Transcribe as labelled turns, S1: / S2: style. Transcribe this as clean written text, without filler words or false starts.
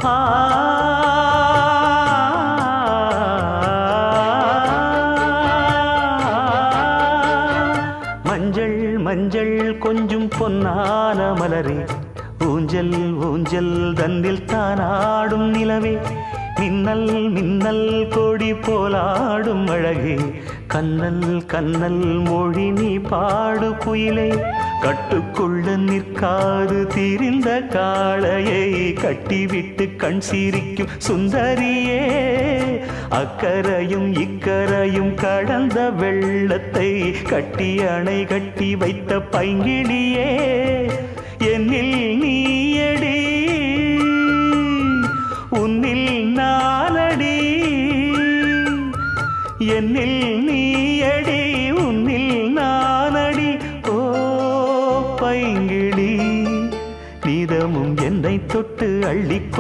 S1: ஆ மஞ்சள் மஞ்சள் கொஞ்சம் பொன்னான மலரே, ஊஞ்சல் ஊஞ்சல் தந்தில் தானாடும் நிலவே, மின்னல் மின்னல் கொடி போலாடும் அழகே, கண்ணல் கண்ணல் மொழி நீ பாடு குயிலே, கட்டுக்குள்ள நிற்காது தீரிந்த காளையை கட்டிவிட்டு கண் சிரிக்கும் சுந்தரியே, அக்கரையும் இக்கரையும் கடந்த வெள்ளத்தை கட்டி அணை கட்டி வைத்த பைங்கிளியே, என்னில் நீயடி உன்னில் நானடி, என்னில் நீயடி உன்னில் நானடி, ஓ பைங்கிளி நீதமும் என்னை தொட்டு அள்ளிக்கொண்டு